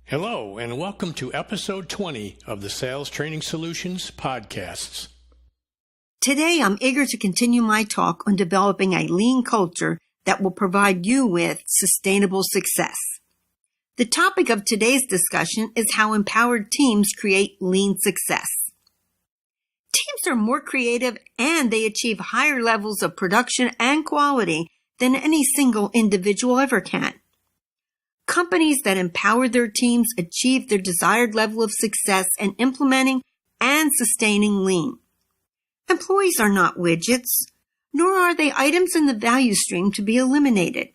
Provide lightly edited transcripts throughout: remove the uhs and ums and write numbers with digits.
Hello, and welcome to episode 20 of the Sales Training Solutions podcasts. Today, I'm eager to continue my talk on developing a lean culture that will provide you with sustainable success. The topic of today's discussion is how empowered teams create lean success. Teams are more creative and they achieve higher levels of production and quality than any single individual ever can. Companies that empower their teams achieve their desired level of success in implementing and sustaining lean. Employees are not widgets, nor are they items in the value stream to be eliminated.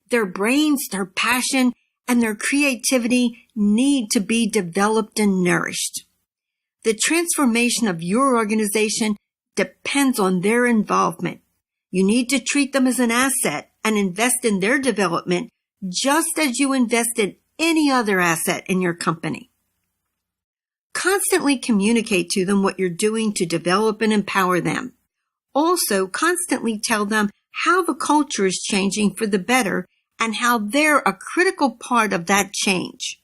Their brains, their passion, and their creativity need to be developed and nourished. The transformation of your organization depends on their involvement. You need to treat them as an asset and invest in their development just as you invest in any other asset in your company. Constantly communicate to them what you're doing to develop and empower them. Also, constantly tell them how the culture is changing for the better and how they're a critical part of that change.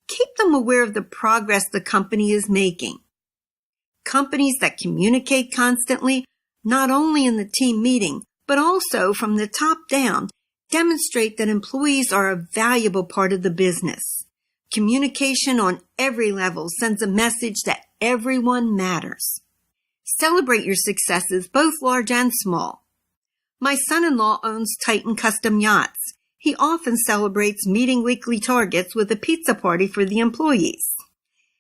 Keep them aware of the progress the company is making. Companies that communicate constantly, not only in the team meeting, but also from the top down, demonstrate that employees are a valuable part of the business. Communication on every level sends a message that everyone matters. Celebrate your successes, both large and small. My son-in-law owns Titan Custom Yachts. He often celebrates meeting weekly targets with a pizza party for the employees.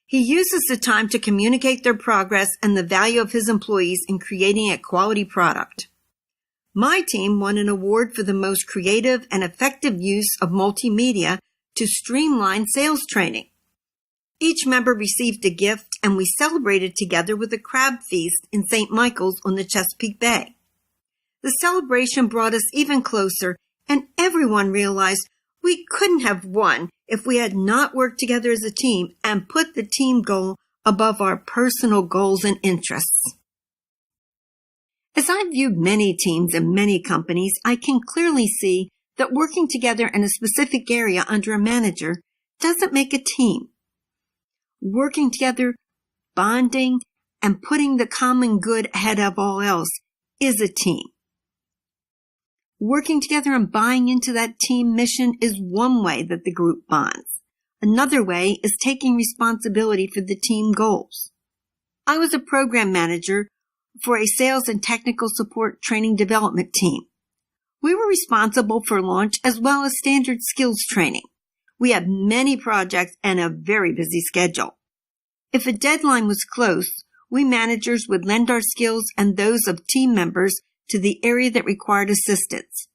He uses the time to communicate their progress and the value of his employees in creating a quality product. My team won an award for the most creative and effective use of multimedia to streamline sales training. Each member received a gift and we celebrated together with a crab feast in St. Michael's on the Chesapeake Bay. The celebration brought us even closer and everyone realized we couldn't have won if we had not worked together as a team and put the team goal above our personal goals and interests. As I've viewed many teams and many companies, I can clearly see that working together in a specific area under a manager doesn't make a team. Working together, bonding, and putting the common good ahead of all else is a team. Working together and buying into that team mission is one way that the group bonds. Another way is taking responsibility for the team goals. I was a program manager for a sales and technical support training development team. We were responsible for launch as well as standard skills training. We had many projects and a very busy schedule. If a deadline was close, we managers would lend our skills and those of team members to the area that required assistance.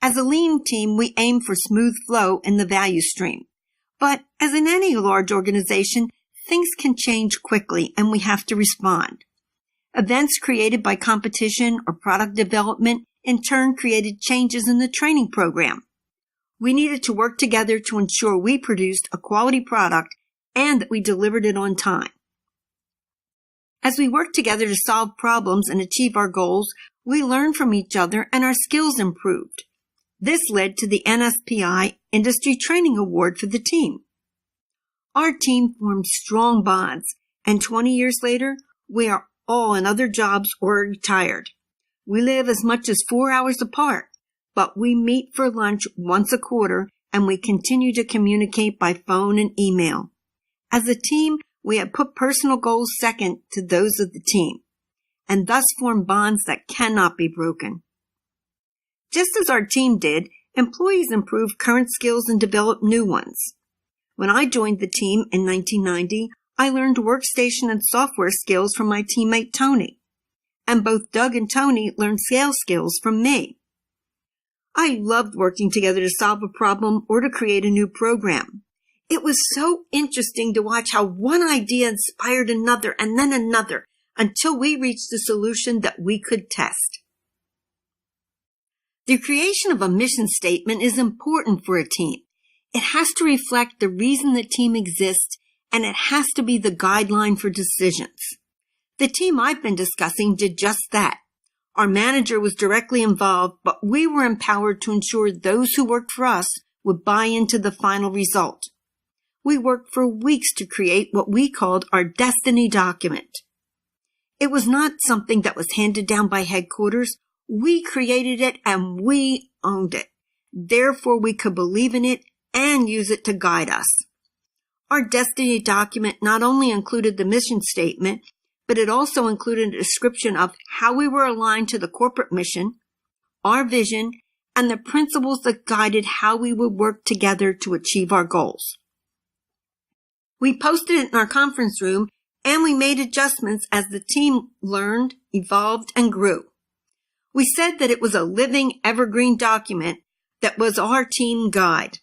As a lean team, we aim for smooth flow in the value stream. But as in any large organization, things can change quickly and we have to respond. Events created by competition or product development in turn created changes in the training program. We needed to work together to ensure we produced a quality product and that we delivered it on time. As we worked together to solve problems and achieve our goals, we learned from each other and our skills improved. This led to the NSPI Industry Training Award for the team. Our team formed strong bonds, and 20 years later, we are all in other jobs or retired. We live as much as 4 hours apart, but we meet for lunch once a quarter and we continue to communicate by phone and email. As a team, we have put personal goals second to those of the team and thus form bonds that cannot be broken. Just as our team did, employees improve current skills and develop new ones. When I joined the team in 1990, I learned workstation and software skills from my teammate Tony, and both Doug and Tony learned sales skills from me. I loved working together to solve a problem or to create a new program. It was so interesting to watch how one idea inspired another and then another until we reached a solution that we could test. The creation of a mission statement is important for a team. It has to reflect the reason the team exists, and it has to be the guideline for decisions. The team I've been discussing did just that. Our manager was directly involved, but we were empowered to ensure those who worked for us would buy into the final result. We worked for weeks to create what we called our destiny document. It was not something that was handed down by headquarters. We created it and we owned it. Therefore, we could believe in it and use it to guide us. Our destiny document not only included the mission statement, but it also included a description of how we were aligned to the corporate mission, our vision, and the principles that guided how we would work together to achieve our goals. We posted it in our conference room, and we made adjustments as the team learned, evolved, and grew. We said that it was a living, evergreen document that was our team guide.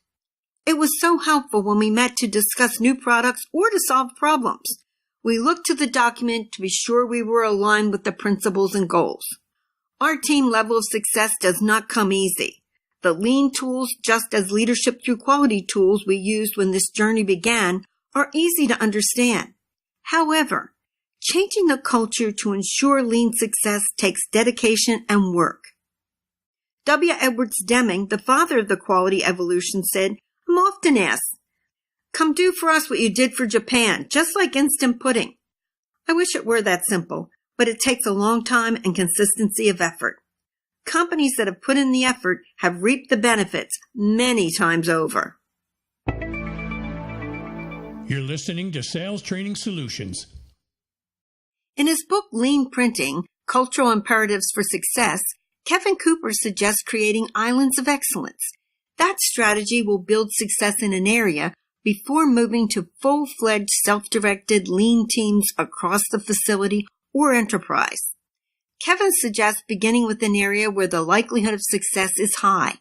It was so helpful when we met to discuss new products or to solve problems. We looked to the document to be sure we were aligned with the principles and goals. Our team level of success does not come easy. The lean tools, just as leadership through quality tools we used when this journey began, are easy to understand. However, changing the culture to ensure lean success takes dedication and work. W. Edwards Deming, the father of the quality evolution, said, "I'm often asked, come do for us what you did for Japan, just like instant pudding." I wish it were that simple, but it takes a long time and consistency of effort. Companies that have put in the effort have reaped the benefits many times over. You're listening to Sales Training Solutions. In his book, Lean Printing, Cultural Imperatives for Success, Kevin Cooper suggests creating islands of excellence. That strategy will build success in an area before moving to full-fledged self-directed lean teams across the facility or enterprise. Kevin suggests beginning with an area where the likelihood of success is high.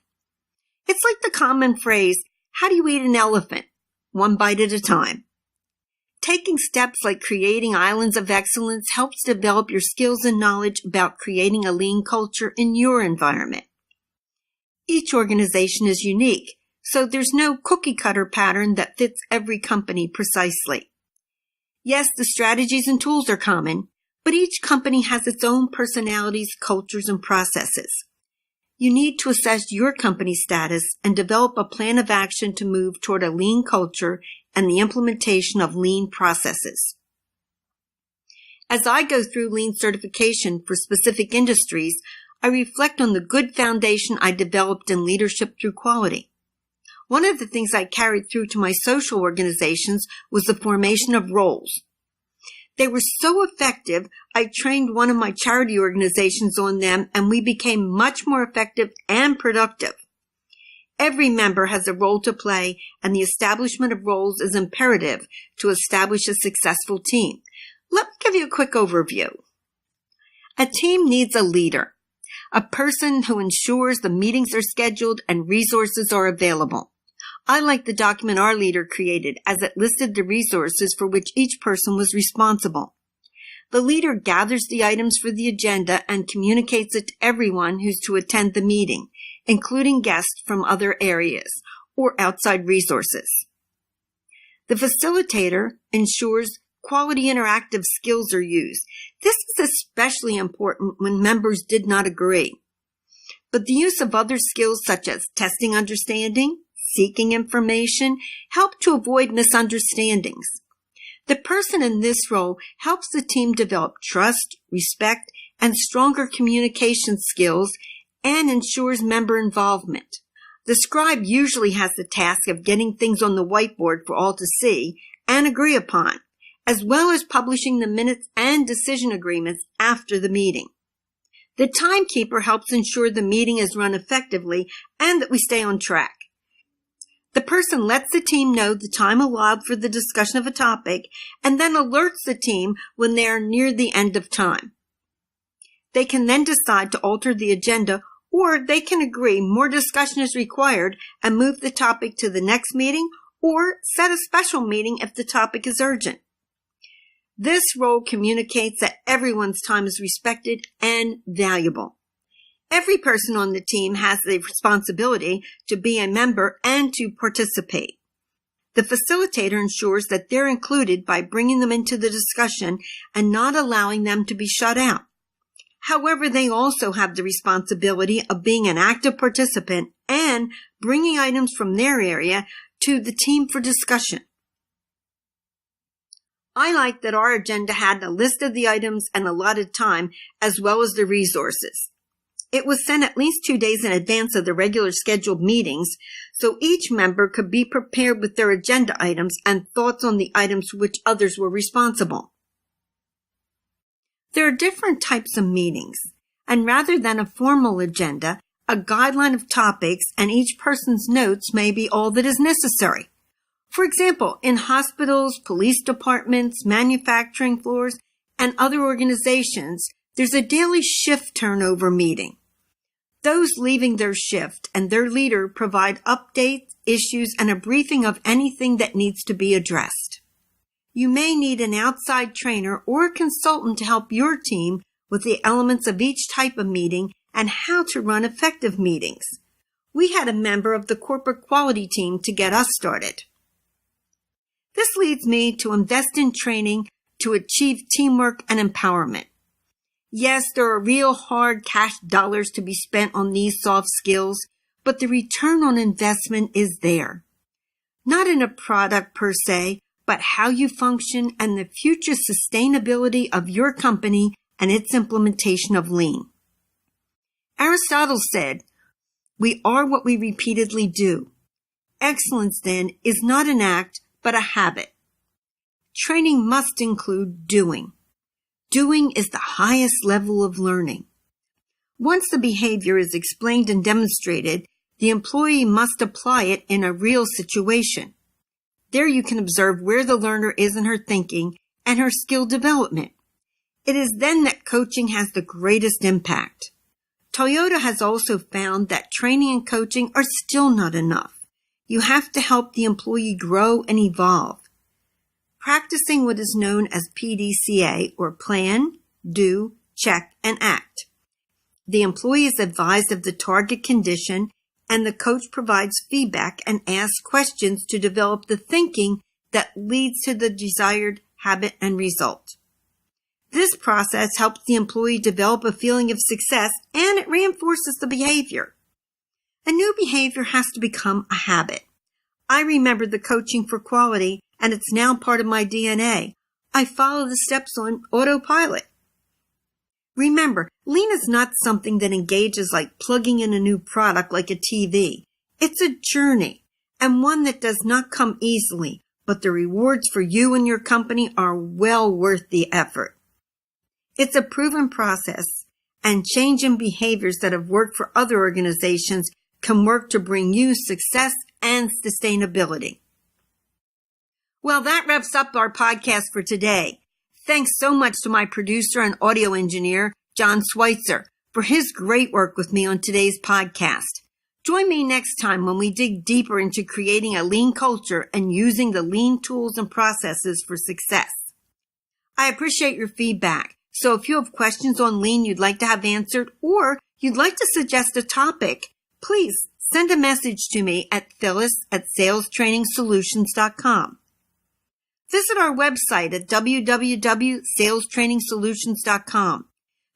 It's like the common phrase, how do you eat an elephant? One bite at a time. Taking steps like creating islands of excellence helps develop your skills and knowledge about creating a lean culture in your environment. Each organization is unique, so there's no cookie-cutter pattern that fits every company precisely. Yes, the strategies and tools are common, but each company has its own personalities, cultures, and processes. You need to assess your company's status and develop a plan of action to move toward a lean culture and the implementation of lean processes. As I go through lean certification for specific industries, I reflect on the good foundation I developed in leadership through quality. One of the things I carried through to my social organizations was the formation of roles. They were so effective, I trained one of my charity organizations on them, and we became much more effective and productive. Every member has a role to play, and the establishment of roles is imperative to establish a successful team. Let me give you a quick overview. A team needs a leader, a person who ensures the meetings are scheduled and resources are available. I like the document our leader created as it listed the resources for which each person was responsible. The leader gathers the items for the agenda and communicates it to everyone who's to attend the meeting, including guests from other areas or outside resources. The facilitator ensures quality interactive skills are used. This is especially important when members did not agree. But the use of other skills such as testing understanding, seeking information, help to avoid misunderstandings. The person in this role helps the team develop trust, respect, and stronger communication skills and ensures member involvement. The scribe usually has the task of getting things on the whiteboard for all to see and agree upon, as well as publishing the minutes and decision agreements after the meeting. The timekeeper helps ensure the meeting is run effectively and that we stay on track. The person lets the team know the time allowed for the discussion of a topic and then alerts the team when they are near the end of time. They can then decide to alter the agenda, or they can agree more discussion is required and move the topic to the next meeting or set a special meeting if the topic is urgent. This role communicates that everyone's time is respected and valuable. Every person on the team has the responsibility to be a member and to participate. The facilitator ensures that they're included by bringing them into the discussion and not allowing them to be shut out. However, they also have the responsibility of being an active participant and bringing items from their area to the team for discussion. I like that our agenda had a list of the items and allotted time, as well as the resources. It was sent at least 2 days in advance of the regular scheduled meetings, so each member could be prepared with their agenda items and thoughts on the items for which others were responsible. There are different types of meetings, and rather than a formal agenda, a guideline of topics and each person's notes may be all that is necessary. For example, in hospitals, police departments, manufacturing floors, and other organizations, there's a daily shift turnover meeting. Those leaving their shift and their leader provide updates, issues, and a briefing of anything that needs to be addressed. You may need an outside trainer or a consultant to help your team with the elements of each type of meeting and how to run effective meetings. We had a member of the corporate quality team to get us started. This leads me to invest in training to achieve teamwork and empowerment. Yes, there are real hard cash dollars to be spent on these soft skills, but the return on investment is there. Not in a product per se, but how you function and the future sustainability of your company and its implementation of lean. Aristotle said, "We are what we repeatedly do." Excellence, then, is not an act, but a habit. Training must include doing. Doing is the highest level of learning. Once the behavior is explained and demonstrated, the employee must apply it in a real situation. There you can observe where the learner is in her thinking and her skill development. It is then that coaching has the greatest impact. Toyota has also found that training and coaching are still not enough. You have to help the employee grow and evolve. Practicing what is known as PDCA, or plan, do, check, and act. The employee is advised of the target condition, and the coach provides feedback and asks questions to develop the thinking that leads to the desired habit and result. This process helps the employee develop a feeling of success, and it reinforces the behavior. A new behavior has to become a habit. I remember the coaching for quality, and it's now part of my DNA. I follow the steps on autopilot. Remember, lean is not something that engages like plugging in a new product like a TV. It's a journey, and one that does not come easily, but the rewards for you and your company are well worth the effort. It's a proven process, and change in behaviors that have worked for other organizations can work to bring you success and sustainability. Well, that wraps up our podcast for today. Thanks so much to my producer and audio engineer, John Schweitzer, for his great work with me on today's podcast. Join me next time when we dig deeper into creating a lean culture and using the lean tools and processes for success. I appreciate your feedback. So if you have questions on lean you'd like to have answered, or you'd like to suggest a topic, please send a message to me at phyllis@salestrainingsolutions.com. Visit our website at www.salestrainingsolutions.com.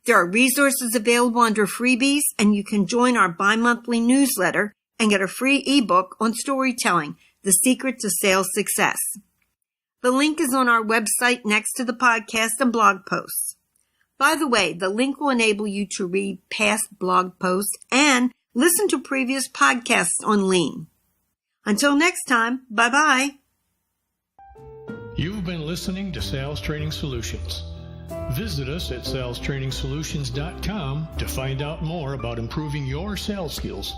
There are resources available under freebies, and you can join our bi-monthly newsletter and get a free ebook on storytelling, The Secret to Sales Success. The link is on our website next to the podcast and blog posts. By the way, the link will enable you to read past blog posts and listen to previous podcasts on lean. Until next time, bye-bye. You've been listening to Sales Training Solutions. Visit us at salestrainingsolutions.com to find out more about improving your sales skills.